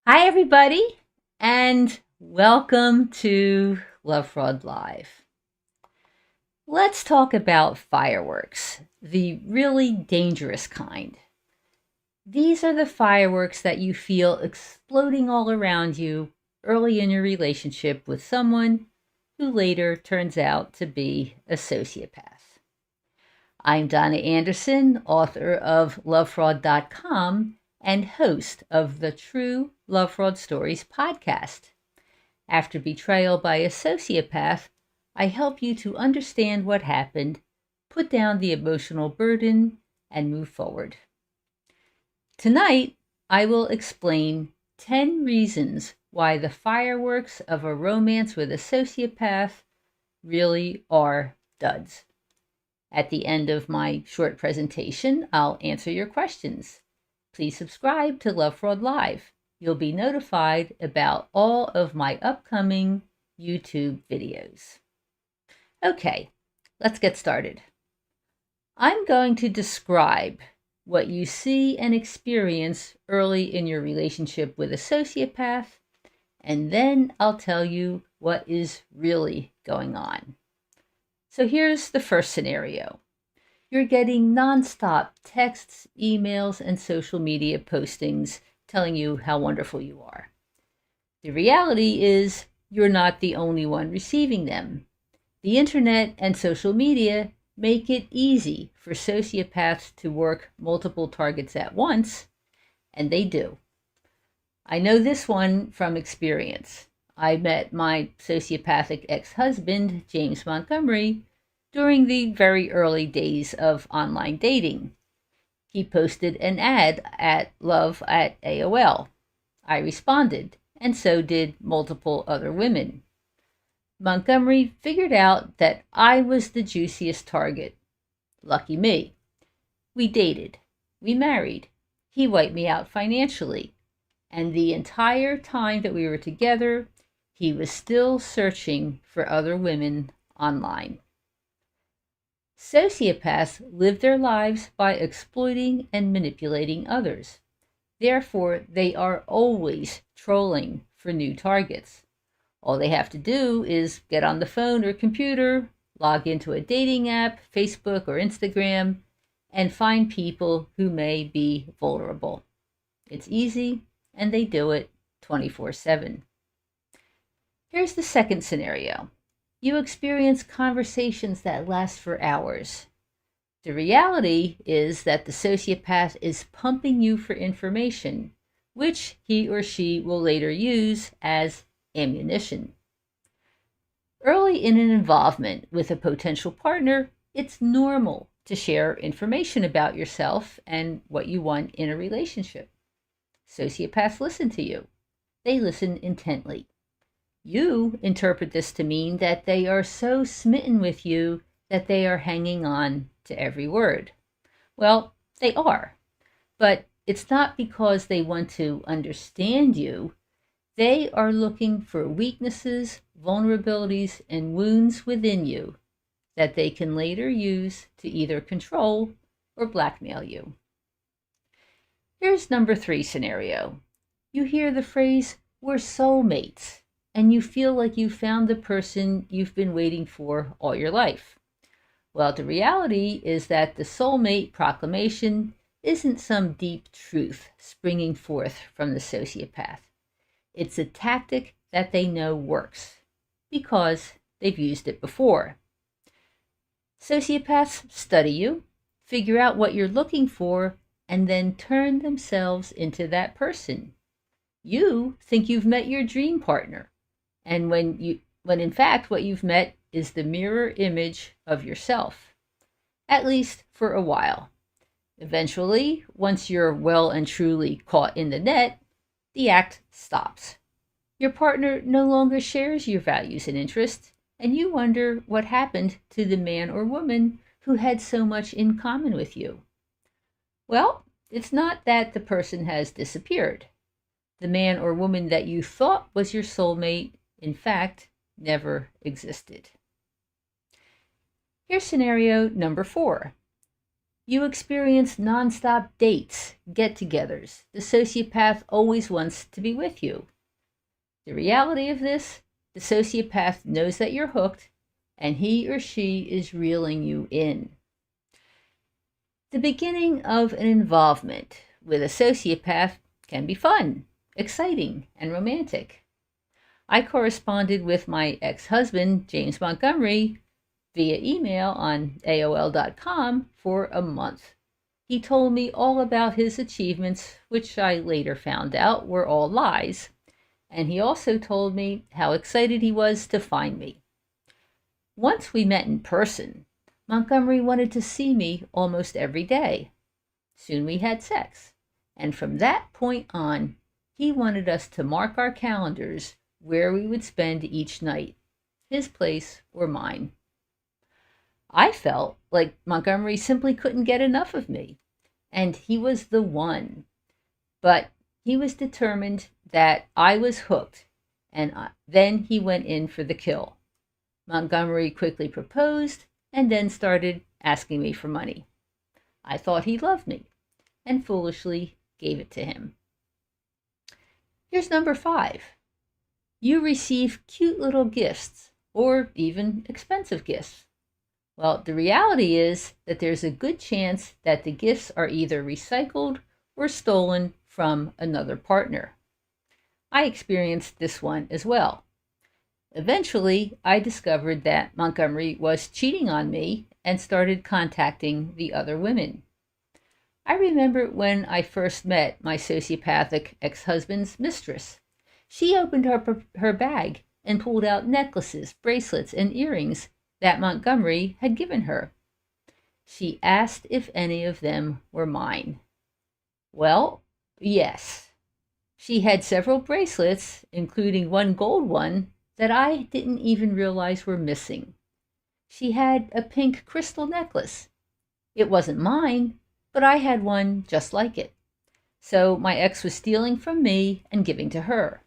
Hi, everybody, and welcome to Love Fraud Live. Let's talk about fireworks, the really dangerous kind. These are the fireworks that you feel exploding all around you early in your relationship with someone who later turns out to be a sociopath. I'm Donna Anderson, author of lovefraud.com and host of the True Lovefraud Stories podcast. After betrayal by a sociopath, I help you to understand what happened, put down the emotional burden, and move forward. Tonight, I will explain 10 reasons why the fireworks of a romance with a sociopath really are duds. At the end of my short presentation, I'll answer your questions. Please subscribe to Love Fraud Live. You'll be notified about all of my upcoming YouTube videos. Okay, let's get started. I'm going to describe what you see and experience early in your relationship with a sociopath, and then I'll tell you what is really going on. So here's the first scenario. You're getting nonstop texts, emails, and social media postings telling you how wonderful you are. The reality is you're not the only one receiving them. The internet and social media make it easy for sociopaths to work multiple targets at once, and they do. I know this one from experience. I met my sociopathic ex-husband, James Montgomery, during the very early days of online dating. He posted an ad at love at AOL. I responded, and so did multiple other women. Montgomery figured out that I was the juiciest target. Lucky me. We dated. We married. He wiped me out financially. And the entire time that we were together, he was still searching for other women online. Sociopaths live their lives by exploiting and manipulating others. Therefore, they are always trolling for new targets. All they have to do is get on the phone or computer, log into a dating app, Facebook or Instagram, and find people who may be vulnerable. It's easy, and they do it 24/7. Here's the second scenario. You experience conversations that last for hours. The reality is that the sociopath is pumping you for information, which he or she will later use as ammunition. Early in an involvement with a potential partner, it's normal to share information about yourself and what you want in a relationship. Sociopaths listen to you. They listen intently. You interpret this to mean that they are so smitten with you that they are hanging on to every word. Well, they are, but it's not because they want to understand you. They are looking for weaknesses, vulnerabilities, and wounds within you that they can later use to either control or blackmail you. Here's number 3 scenario. You hear the phrase, "we're soulmates," and you feel like you found the person you've been waiting for all your life. Well, the reality is that the soulmate proclamation isn't some deep truth springing forth from the sociopath. It's a tactic that they know works because they've used it before. Sociopaths study you, figure out what you're looking for, and then turn themselves into that person. You think you've met your dream partner, and when in fact what you've met is the mirror image of yourself, at least for a while. Eventually, once you're well and truly caught in the net, the act stops. Your partner no longer shares your values and interests, and you wonder what happened to the man or woman who had so much in common with you. Well, it's not that the person has disappeared. The man or woman that you thought was your soulmate, in fact, never existed. Here's scenario number 4. You experience nonstop dates, get-togethers. The sociopath always wants to be with you. The reality of this, the sociopath knows that you're hooked, and he or she is reeling you in. The beginning of an involvement with a sociopath can be fun, exciting, and romantic. I corresponded with my ex-husband, James Montgomery, via email on AOL.com for a month. He told me all about his achievements, which I later found out were all lies. And he also told me how excited he was to find me. Once we met in person, Montgomery wanted to see me almost every day. Soon we had sex, and from that point on, he wanted us to mark our calendars where we would spend each night, his place or mine. I felt like Montgomery simply couldn't get enough of me, and he was the one. But he was determined that I was hooked, and then he went in for the kill. Montgomery quickly proposed and then started asking me for money. I thought he loved me and foolishly gave it to him. Here's number 5. You receive cute little gifts or even expensive gifts. Well, the reality is that there's a good chance that the gifts are either recycled or stolen from another partner. I experienced this one as well. Eventually, I discovered that Montgomery was cheating on me and started contacting the other women. I remember when I first met my sociopathic ex-husband's mistress. She opened her bag and pulled out necklaces, bracelets, and earrings that Montgomery had given her. She asked if any of them were mine. Well, yes. She had several bracelets, including one gold one, that I didn't even realize were missing. She had a pink crystal necklace. It wasn't mine, but I had one just like it. So my ex was stealing from me and giving to her.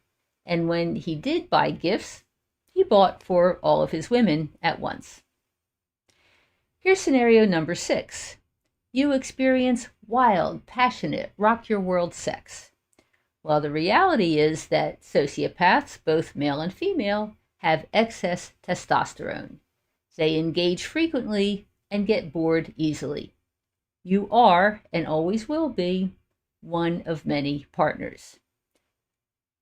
And when he did buy gifts, he bought for all of his women at once. Here's scenario number 6. You experience wild, passionate, rock-your-world sex. Well, the reality is that sociopaths, both male and female, have excess testosterone. They engage frequently and get bored easily. You are, and always will be, one of many partners.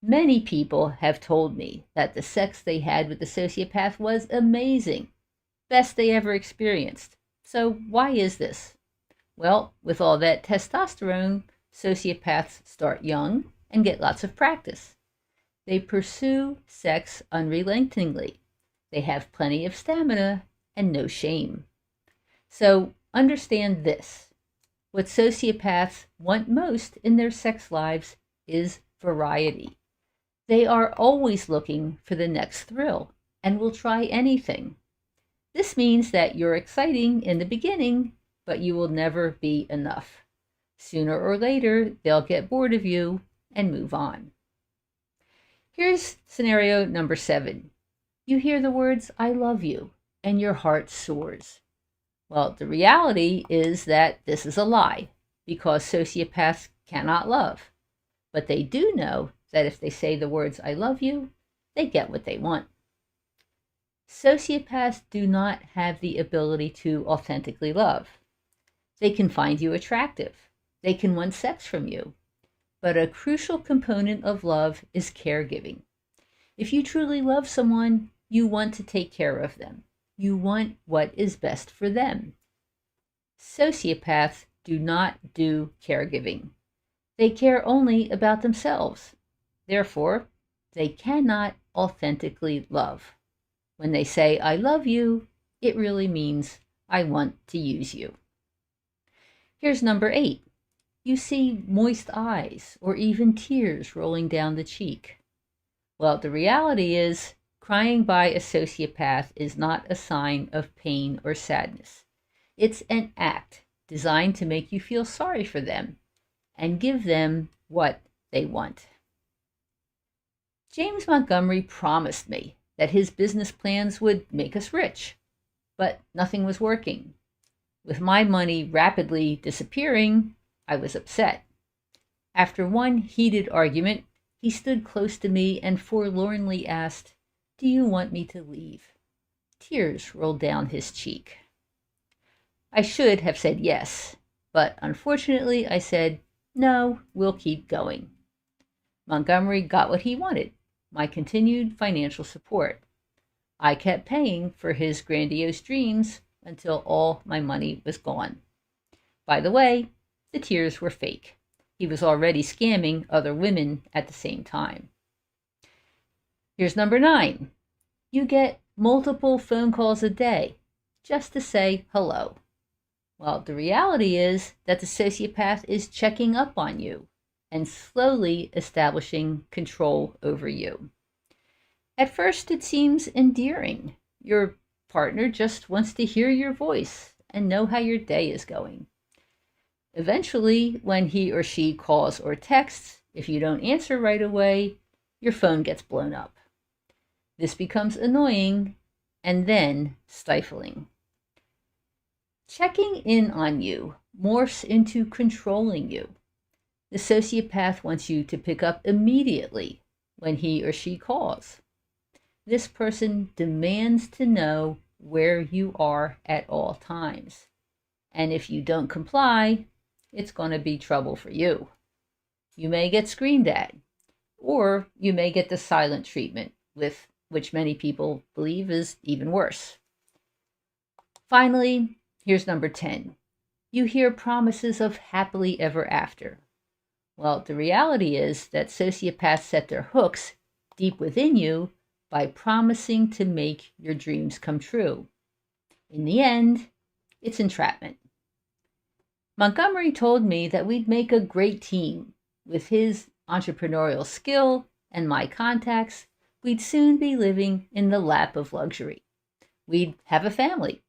Many people have told me that the sex they had with the sociopath was amazing, best they ever experienced. So why is this? Well, with all that testosterone, sociopaths start young and get lots of practice. They pursue sex unrelentingly. They have plenty of stamina and no shame. So understand this. What sociopaths want most in their sex lives is variety. They are always looking for the next thrill and will try anything. This means that you're exciting in the beginning, but you will never be enough. Sooner or later, they'll get bored of you and move on. Here's scenario number 7. You hear the words, "I love you," and your heart soars. Well, the reality is that this is a lie, because sociopaths cannot love. But they do know that if they say the words, "I love you," they get what they want. Sociopaths do not have the ability to authentically love. They can find you attractive. They can want sex from you. But a crucial component of love is caregiving. If you truly love someone, you want to take care of them. You want what is best for them. Sociopaths do not do caregiving. They care only about themselves. Therefore, they cannot authentically love. When they say, "I love you," it really means, "I want to use you." Here's number 8. You see moist eyes or even tears rolling down the cheek. Well, the reality is, crying by a sociopath is not a sign of pain or sadness. It's an act designed to make you feel sorry for them and give them what they want. James Montgomery promised me that his business plans would make us rich, but nothing was working. With my money rapidly disappearing, I was upset. After one heated argument, he stood close to me and forlornly asked, "Do you want me to leave?" Tears rolled down his cheek. I should have said yes, but unfortunately I said, "No, we'll keep going." Montgomery got what he wanted, my continued financial support. I kept paying for his grandiose dreams until all my money was gone. By the way, the tears were fake. He was already scamming other women at the same time. Here's number 9. You get multiple phone calls a day just to say hello. Well, the reality is that the sociopath is checking up on you and slowly establishing control over you. At first, it seems endearing. Your partner just wants to hear your voice and know how your day is going. Eventually, when he or she calls or texts, if you don't answer right away, your phone gets blown up. This becomes annoying and then stifling. Checking in on you morphs into controlling you. The sociopath wants you to pick up immediately when he or she calls. This person demands to know where you are at all times. And if you don't comply, it's going to be trouble for you. You may get screamed at, or you may get the silent treatment, which many people believe is even worse. Finally, here's number 10. You hear promises of happily ever after. Well, the reality is that sociopaths set their hooks deep within you by promising to make your dreams come true. In the end, it's entrapment. Montgomery told me that we'd make a great team. With his entrepreneurial skill and my contacts, we'd soon be living in the lap of luxury. We'd have a family.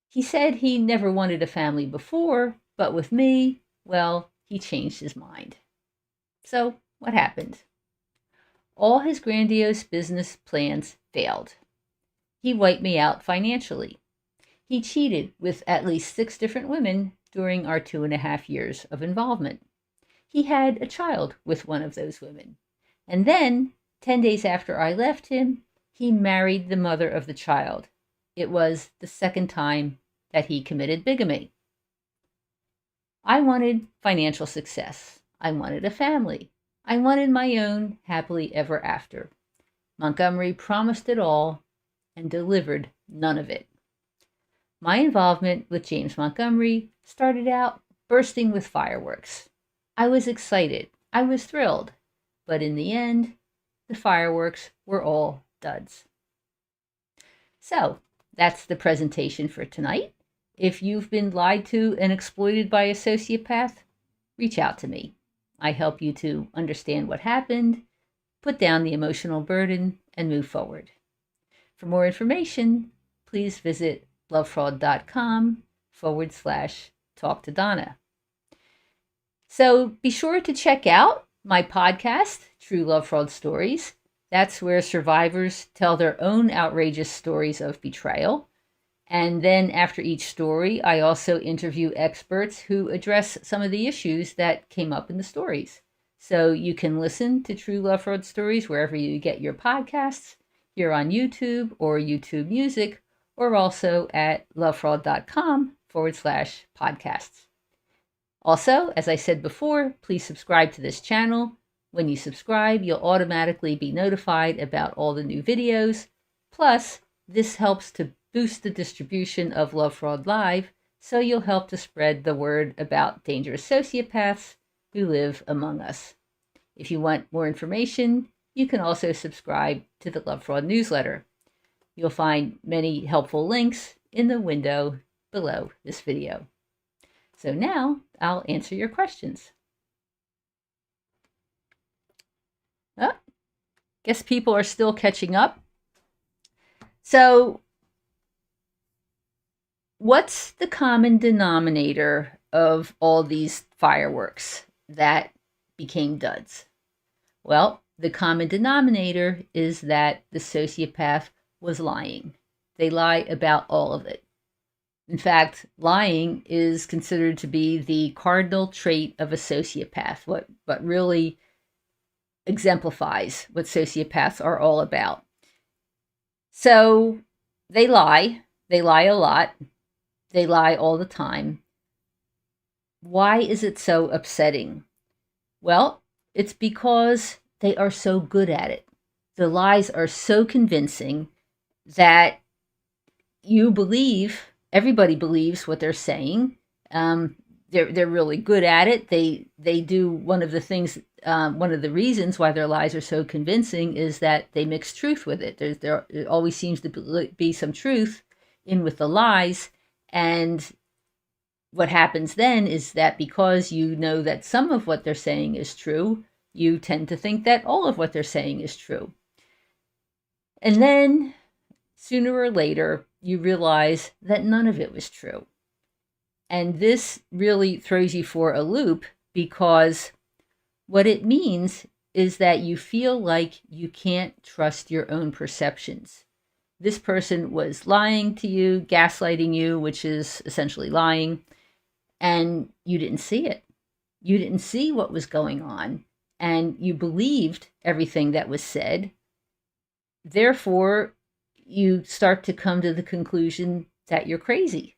He said he never wanted a family before, but with me, well, he changed his mind. So, what happened? All his grandiose business plans failed. He wiped me out financially. He cheated with at least 6 different women during our 2.5 years of involvement. He had a child with one of those women. And then, 10 days after I left him, he married the mother of the child. It was the second time that he committed bigamy. I wanted financial success. I wanted a family. I wanted my own happily ever after. Montgomery promised it all and delivered none of it. My involvement with James Montgomery started out bursting with fireworks. I was excited. I was thrilled. But in the end, the fireworks were all duds. So, that's the presentation for tonight. If you've been lied to and exploited by a sociopath, reach out to me. I help you to understand what happened, put down the emotional burden, and move forward. For more information, please visit lovefraud.com/talk to Donna. So be sure to check out my podcast, True Lovefraud Stories. That's where survivors tell their own outrageous stories of betrayal. And then after each story, I also interview experts who address some of the issues that came up in the stories. So you can listen to True Lovefraud Stories wherever you get your podcasts, here on YouTube or YouTube Music, or also at lovefraud.com/podcasts. Also, as I said before, please subscribe to this channel. When you subscribe, you'll automatically be notified about all the new videos. Plus, this helps to boost the distribution of Love Fraud Live, so you'll help to spread the word about dangerous sociopaths who live among us. If you want more information, you can also subscribe to the Love Fraud newsletter. You'll find many helpful links in the window below this video. So now I'll answer your questions. Oh, guess people are still catching up. So, what's the common denominator of all these fireworks that became duds? Well, the common denominator is that the sociopath was lying. They lie about all of it. In fact, lying is considered to be the cardinal trait of a sociopath, what really exemplifies what sociopaths are all about. So they lie. They lie a lot. They lie all the time. Why is it so upsetting? Well, it's because they are so good at it. The lies are so convincing that everybody believes what they're saying. They're really good at it. They do one of the things. One of the reasons why their lies are so convincing is that they mix truth with it. There always seems to be some truth in with the lies, and what happens then is that because you know that some of what they're saying is true, you tend to think that all of what they're saying is true. And then sooner or later, you realize that none of it was true. And this really throws you for a loop, because what it means is that you feel like you can't trust your own perceptions. This person was lying to you, gaslighting you, which is essentially lying, and you didn't see it. You didn't see what was going on, and you believed everything that was said. Therefore, you start to come to the conclusion that you're crazy.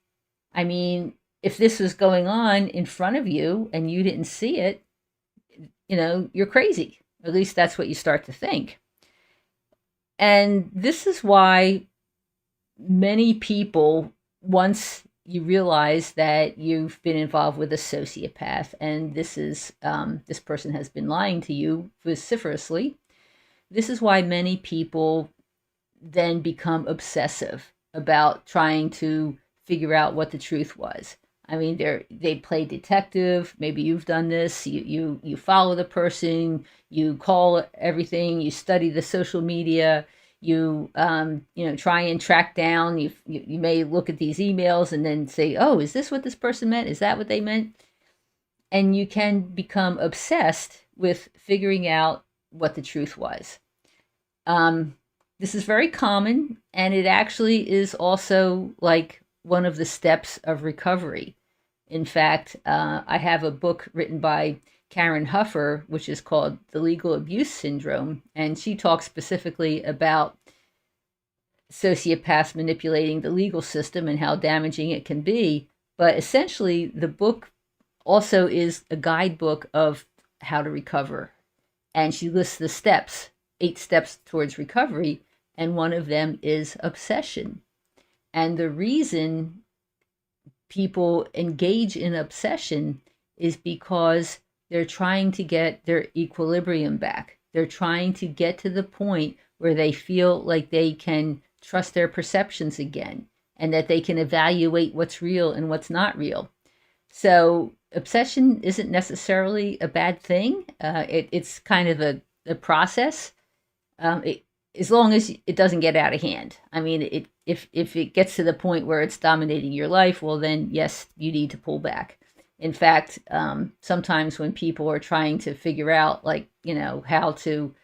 I mean, if this was going on in front of you and you didn't see it, you're crazy. At least that's what you start to think. And this is why many people, once you realize that you've been involved with a sociopath and this person has been lying to you vociferously, this is why many people then become obsessive about trying to figure out what the truth was. I mean, they play detective. Maybe you've done this. You follow the person. You call everything. You study the social media. You try and track down. You may look at these emails and then say, "Oh, is this what this person meant? Is that what they meant?" And you can become obsessed with figuring out what the truth was. This is very common, and it actually is also like one of the steps of recovery. In fact, I have a book written by Karen Huffer, which is called The Legal Abuse Syndrome, and she talks specifically about sociopaths manipulating the legal system and how damaging it can be. But essentially, the book also is a guidebook of how to recover. And she lists the steps, 8 steps towards recovery, and one of them is obsession. And the reason people engage in obsession is because they're trying to get their equilibrium back. They're trying to get to the point where they feel like they can trust their perceptions again and that they can evaluate what's real and what's not real. So obsession isn't necessarily a bad thing. It's kind of a process, as long as it doesn't get out of hand. I mean, if it gets to the point where it's dominating your life, well, then yes, you need to pull back. In fact, sometimes when people are trying to figure out, how to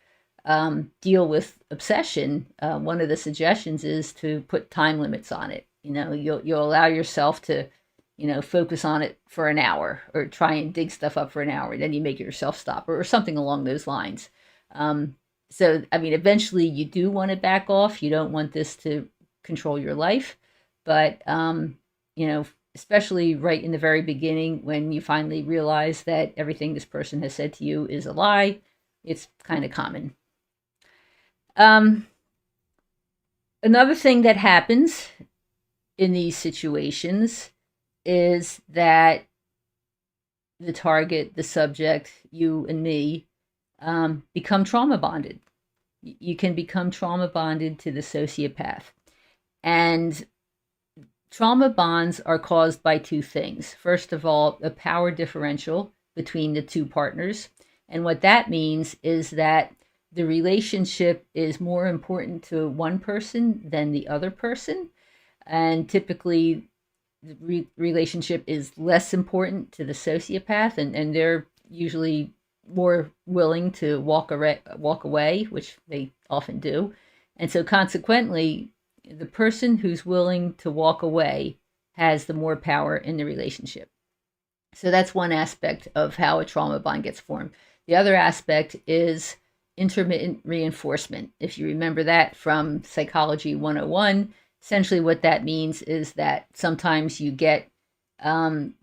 deal with obsession, one of the suggestions is to put time limits on it. You'll allow yourself to, focus on it for an hour, or try and dig stuff up for an hour. Then you make yourself stop, or something along those lines. So, I mean, eventually you do want to back off. You don't want this to control your life. But, especially right in the very beginning, when you finally realize that everything this person has said to you is a lie, it's kind of common. Another thing that happens in these situations is that the target, the subject, you and me, become trauma bonded. You can become trauma bonded to the sociopath. And trauma bonds are caused by 2 things. First of all, a power differential between the 2 partners. And what that means is that the relationship is more important to one person than the other person. And typically, the relationship is less important to the sociopath, and they're usually more willing to walk away, which they often do. And so consequently, the person who's willing to walk away has the more power in the relationship. So that's one aspect of how a trauma bond gets formed. The other aspect is intermittent reinforcement. If you remember that from Psychology 101, essentially what that means is that sometimes you get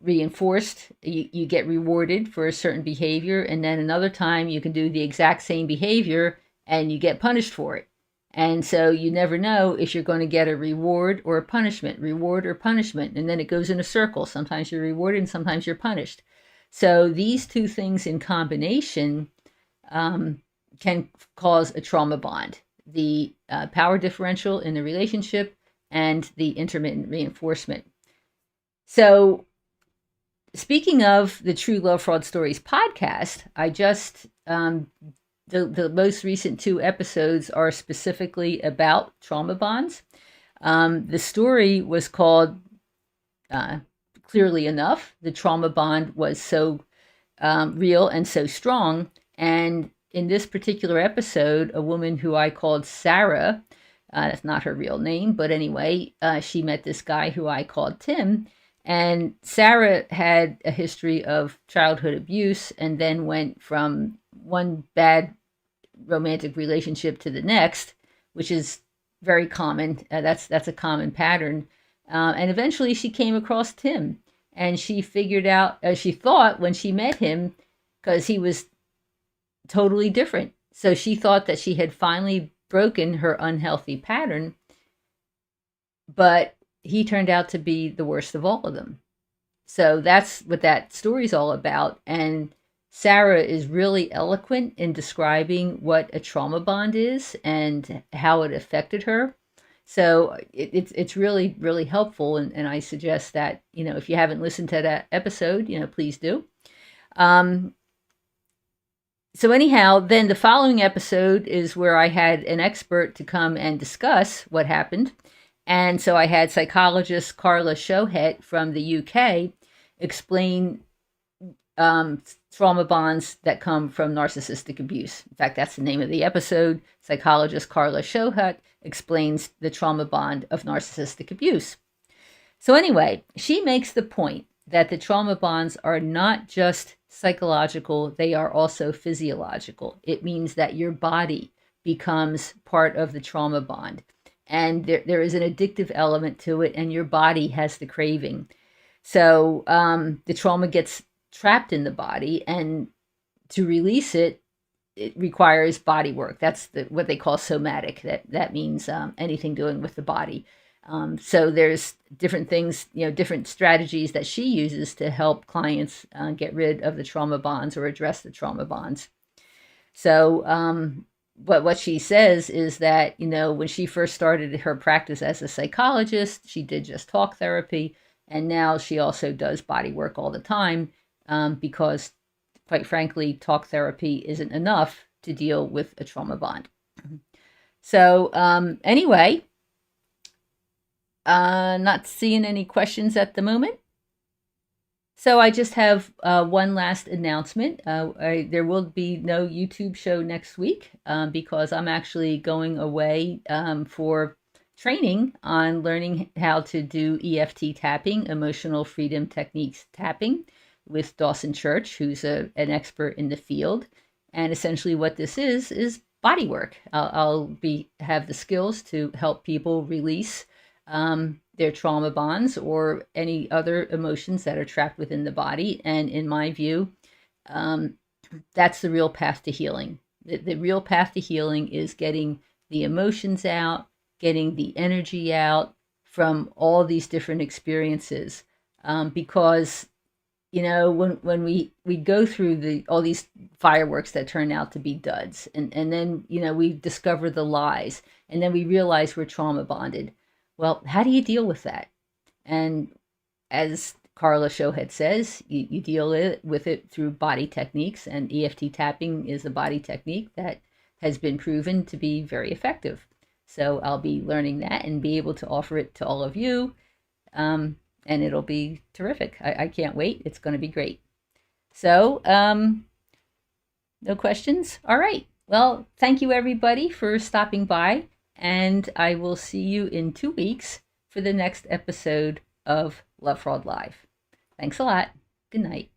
reinforced, you get rewarded for a certain behavior, and then another time you can do the exact same behavior and you get punished for it. And so you never know if you're going to get a reward or a punishment, reward or punishment. And then it goes in a circle. Sometimes you're rewarded and sometimes you're punished. So these two things in combination can cause a trauma bond. The power differential in the relationship and the intermittent reinforcement. So speaking of the True Lovefraud Stories podcast, I just the most recent 2 episodes are specifically about trauma bonds. The story was called, clearly enough, the trauma bond was so real and so strong. And in this particular episode, a woman who I called Sarah, that's not her real name, but anyway, she met this guy who I called Tim. And Sarah had a history of childhood abuse and then went from one bad romantic relationship to the next, which is very common. That's a common pattern. And eventually she came across Tim, and she figured out, she thought when she met him, because he was totally different. So she thought that she had finally broken her unhealthy pattern, but he turned out to be the worst of all of them. So that's what that story's all about. And Sarah is really eloquent in describing what a trauma bond is and how it affected her. So it's really, really helpful. And I suggest that, if you haven't listened to that episode, please do. So anyhow, then the following episode is where I had an expert to come and discuss what happened. And so I had psychologist Carla Shohet from the UK explain trauma bonds that come from narcissistic abuse. In fact, that's the name of the episode. Psychologist Carla Shohet explains the trauma bond of narcissistic abuse. So anyway, she makes the point that the trauma bonds are not just psychological, they are also physiological. It means that your body becomes part of the trauma bond. And there is an addictive element to it, and your body has the craving. So the trauma gets trapped in the body, and to release it, it requires body work. That's what they call somatic. That means anything doing with the body. So there's different things, different strategies that she uses to help clients get rid of the trauma bonds or address the trauma bonds. So what she says is that, when she first started her practice as a psychologist, she did just talk therapy. And now she also does body work all the time because, quite frankly, talk therapy isn't enough to deal with a trauma bond. So anyway, not seeing any questions at the moment. So I just have one last announcement. There will be no YouTube show next week because I'm actually going away for training on learning how to do EFT tapping, emotional freedom techniques tapping, with Dawson Church, who's an expert in the field. And essentially what this is body work. I'll have the skills to help people release their trauma bonds or any other emotions that are trapped within the body. And in my view, that's the real path to healing. The real path to healing is getting the emotions out, getting the energy out from all these different experiences. Because, when we go through all these fireworks that turn out to be duds, and then, we discover the lies, and then we realize we're trauma bonded. Well, how do you deal with that? And as Carla Shohet says, you deal with it through body techniques, and EFT tapping is a body technique that has been proven to be very effective. So I'll be learning that and be able to offer it to all of you, and it'll be terrific. I can't wait. It's going to be great. So no questions? All right. Well, thank you everybody for stopping by. And I will see you in 2 weeks for the next episode of Love Fraud Live. Thanks a lot. Good night.